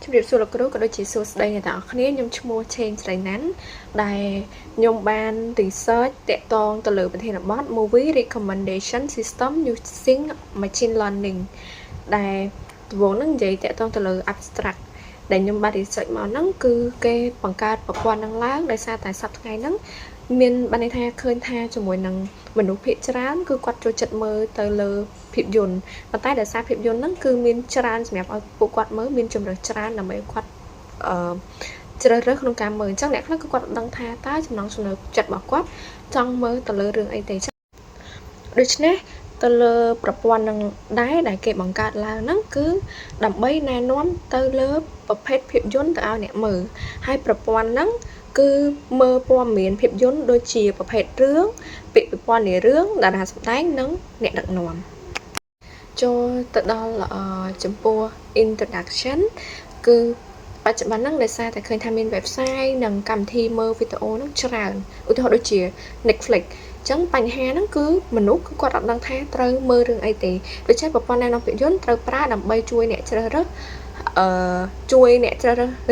ជំរាបសួរលោកគ្រូក៏ដូចជាសួស្តីអ្នកទាំងអស់គ្នាខ្ញុំឈ្មោះឆេងស្រីណាន់ដែលខ្ញុំបាន research តាក់ទងទៅលើប្រធានបទ Movie Recommendation System Using Machine Learning ដែលដំបូងហ្នឹងនិយាយតាក់ទងទៅលើ abstract ដែលខ្ញុំបាន research មកហ្នឹងគឺគេបង្កើតប្រព័ន្ធហ្នឹងឡើងដោយសារតែសប្តាហ៍ថ្ងៃហ្នឹងមានបានន័យថាឃើញថាជាមួយនឹងមនុស្សភាគច្រើនគឺគាត់ចូលចិត្តមើលទៅលើភាពយន្តប៉ុន្តែដោយសារភាពយន្តហ្នឹងគឺមានច្រើនសម្រាប់ឲ្យពួកគាត់មើលមានជំរើសច្រើនដើម្បីគាត់ជ្រើសរើសក្នុងការមើលអញ្ចឹងអ្នកខ្លះគឺគាត់ដឹងថាតើចំណង់ចំណូលចិត្តរបស់គាត់ចង់មើលទៅលើរឿងអីទេដូច្នេះទៅលើប្រព័ន្ធនឹងដែលគេបង្កើតឡើងហ្នឹងគឺដើម្បីណែនាំទៅលើប្រភេទភាពយន្តទៅឲ្យអ្នកមើលហើយប្រព័ន្ធហ្នឹងគឺមើលព័ត៌មានភាពយន្តដូចជាប្រភេទរឿងពាក្យពិពណ៌នារឿងតារាសម្ដែងនិងអ្នកដឹកនាំចូលទៅដល់ចំពោះ introduction គឺបច្ចុប្បន្នហ្នឹងដោយសារតែឃើញថាមាន website និងកម្មវិធីមើលវីដេអូហ្នឹងច្រើនឧទាហរណ៍ដូចជា Netflix អញ្ចឹងបញ្ហាហ្នឹងគឺមនុស្សគឺគាត់អត់ដឹងថាត្រូវមើលរឿងអីទេដូច្នេះប្រព័ន្ធណែនាំភាពយន្តត្រូវប្រើដើម្បីជួយអ្នកជ្រើសរើស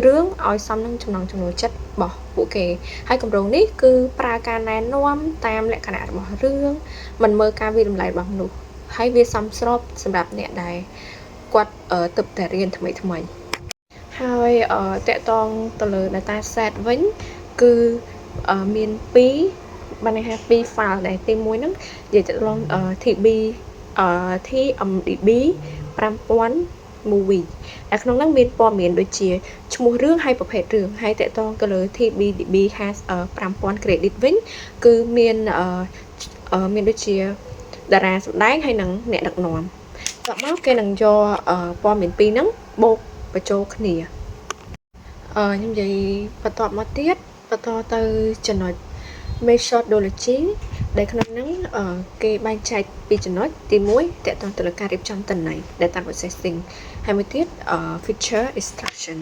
រឿងឲ្យសមនឹងចំណង់ចំណូលចិត្តរបស់ពួកគេហើយគម្រោងនេះគឺប្រើការណែនាំតាមលក្ខណៈរបស់រឿងមិនមើលការវិតម្លៃរបស់មនុស្សហើយវាសមស្របសម្រាប់អ្នកដែលគាត់ទើបតែរៀនថ្មីហើយតកតងទៅលើ data set វិញគឺមាន2បានន័យថា2 file ដែលទី1ហ្នឹងនិយាយទៅដល់ TMDB 5000 movie ដែលក្នុងហ្នឹងមានព័ត៌មានដូចជាឈ្មោះរឿងហើយប្រភេទរឿងហើយតកតងទៅលើ TBDB 5000 credit វិញគឺមានដូចជាតារាសម្ដែងហើយនិងអ្នកដឹកនាំបន្ទាប់មកគេនឹងយកព័ត៌មាន2ហ្នឹងបូកបញ្ចូលគ្នាខ្ញុំនិយាយបន្តមកទៀតបន្តទៅចំណុច methodology ដែលក្នុងហ្នឹងគេបែងចែកពីចំណុចទី1តកតងទៅលើការរៀបចំទិន្នន័យ data processing ហើយមួយទៀត feature extraction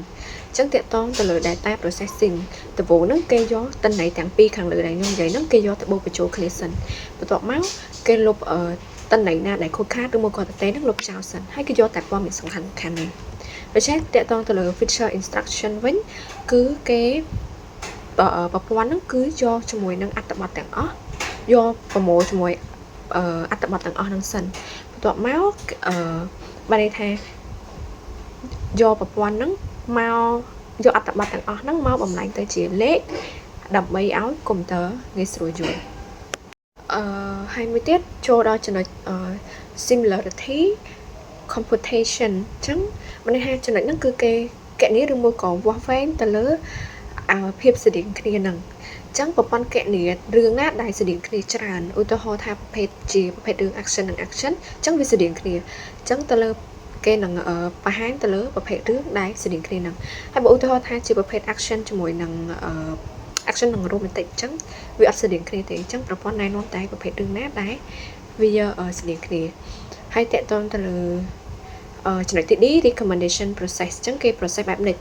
អញ្ចឹងតកតងទៅលើ data processing ដំបូងហ្នឹងគេយកទិន្នន័យទាំងពីរខាងលើដែលខ្ញុំនិយាយហ្នឹងគេយកទៅបូកបញ្ចូលគ្នាសិនបន្ទាប់មកគេលុបទិន្នន័យណាដែលខូចខាតឬមកគាត់តែហ្នឹងលុបចោលសិនហើយគេយកតែព័ត៌មានសំខាន់នេះដូច្នេះតកតងទៅលើ feature instruction វិញគឺគេប្រព័ន្ធហ្នឹងគឺយកជាមួយនឹងអត្ថបទទាំងអស់យកប្រមូលជាមួយអត្ថបទទាំងអស់ហ្នឹងសិនបន្ទាប់មកបានន័យថាយកប្រព័ន្ធហ្នឹងមកយកអត្ថបទទាំងអស់ហ្នឹងមកបំលែងទៅជាលេខដើម្បីឲ្យកុំព្យូទ័រងាយស្រួលយល់ហើយមួយទៀតចូលដល់ចំណុច similarity computation អញ្ចឹងបានន័យថាចំណុចហ្នឹងគឺគេកណនីឬមួយក៏វាស់វែងទៅលើភាពស្តៀងគ្នាហ្នឹងអញ្ចឹងប្រព័ន្ធកណនីរឿងណាដែលស្តៀងគ្នាច្រើនឧទាហរណ៍ថាប្រភេទរឿង action និង action អញ្ចឹងវាស្តៀងគ្នាអញ្ចឹងទៅលើគេនឹងបង្ហាញទៅលើប្រភេទរឿងដែលស្តៀងគ្នាហ្នឹងហើយបើឧទាហរណ៍ថាជាប្រភេទ action ជាមួយនឹងaction និង romantic អញ្ចឹងវាអត់ស្តៀងគ្នាទេអញ្ចឹងប្រព័ន្ធណែនាំតែប្រភេទរឿងណាដែលវាស្តៀងគ្នាហើយតកតងទៅលើចំណុចទី2 recommendation process អញ្ចឹងគេ process បែបនេះ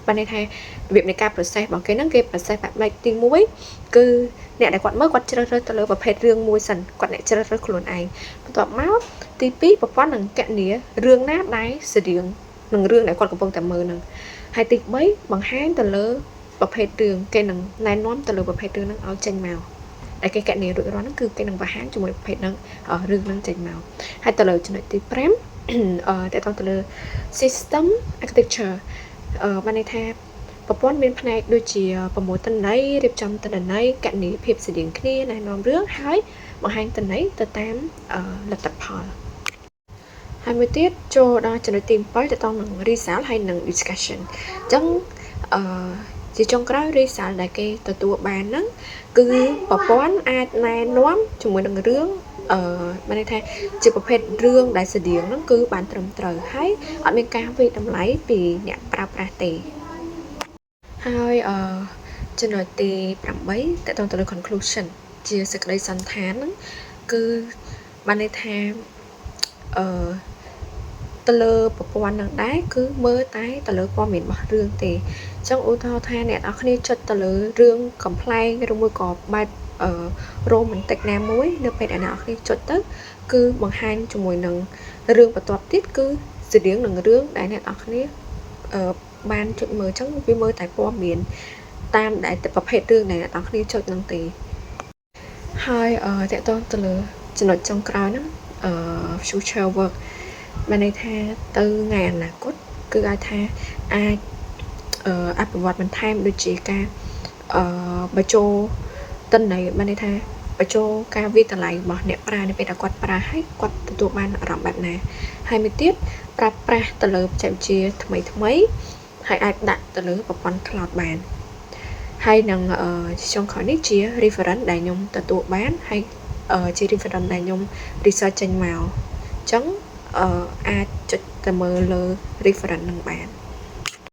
បានន័យថារបៀបនៃការ process របស់គេហ្នឹងគេ process បែបម៉េចទី1គឺអ្នកដែលគាត់មើលគាត់ជ្រើសរើសទៅលើប្រភេទរឿងមួយសិនគាត់អ្នកជ្រើសរើសខ្លួនឯងបន្ទាប់មកទី2ប្រព័ន្ធនឹងកណនីរឿងណាដែលស្តៀងនឹងរឿងដែលគាត់កំពុងតែមើលហ្នឹងហើយទី3បង្ហាញទៅលើប្រភេទរឿងគេនឹងណែនាំទៅលើប្រភេទរឿងហ្នឹងឲ្យចេញមកដែលគេកណនីរួចរាល់ហ្នឹងគឺគេនឹងបង្ហាញជាមួយប្រភេទហ្នឹងរឿងហ្នឹងចេញមកហើយទៅលើចំណុចទី5តើតទៅលើ system architecture បានន័យថាប្រព័ន្ធមានផ្នែកដូចជាប្រមូលទិន្នន័យរៀបចំទិន្នន័យកណនីភាពស្តៀងគ្នាណែនាំរឿងហើយបង្ហាញទិន្នន័យទៅតាមលទ្ធផលហើយមួយទៀតចូលដល់ចំណុចទី7ទៅតាមនឹង result ហើយនឹង discussion អញ្ចឹងជាចុងក្រោយ result ដែលគេទទួលបានហ្នឹងគឺប្រព័ន្ធអាចណែនាំជាមួយនឹងរឿងបានន័យថាជាប្រភេទរឿងដែលស្តៀងហ្នឹងគឺបានត្រឹមត្រូវហើយអត់មានការវិតម្លៃពីអ្នកប្រើប្រាស់ទេហើយចំណុចទី8តកតងទៅលើ conclusion ជាសេចក្តីសន្និដ្ឋានហ្នឹងគឺបានន័យថាទៅលើប្រព័ន្ធហ្នឹងដែរគឺមើលតែទៅលើព័ត៌មានរបស់រឿងទេអញ្ចឹងឧទាហរណ៍ថាអ្នកនរគ្នាចុចទៅលើរឿងកំប្លែងឬមួយក៏បែបromantic ណាមួយនៅពេលដែលអ្នកនរគ្នាចុចទៅគឺបង្ហាញជាមួយនឹងរឿងបន្ទាប់ទៀតគឺស្តៀងនឹងរឿងដែលអ្នកនរគ្នា បានចុចមើលអញ្ចឹងវាមើលតែព័ត៌មានតាមដែលប្រភេទរឿងដែលអ្នកនរគ្នាចុចនឹងទេហើយតកតងទៅលើចំណុចចុងក្រោយហ្នឹងfuture work បានន័យថាទៅថ្ងៃអនាគតគឺអាចថាអាចអភិវឌ្ឍបន្ថែមដូចជាការបញ្ចូលទិន្នន័យបានន័យថាបញ្ចូលការវិតម្លៃរបស់អ្នកប្រើនៅពេលដែលគាត់ប្រើហើយគាត់ទទួលបានអារម្មណ៍បែបណាហើយមួយទៀតប្រើប្រាស់ទៅលើបច្ចេកវិទ្យាថ្មីហើយអាចដាក់ទៅលើប្រព័ន្ធ cloud បានហើយនឹងចុងក្រោយនេះជា reference ដែលខ្ញុំទទួលបានហើយជា reference ដែលខ្ញុំ research ចេញមកអញ្ចឹងអាចចុចទៅមើលលើ reference នឹងបាន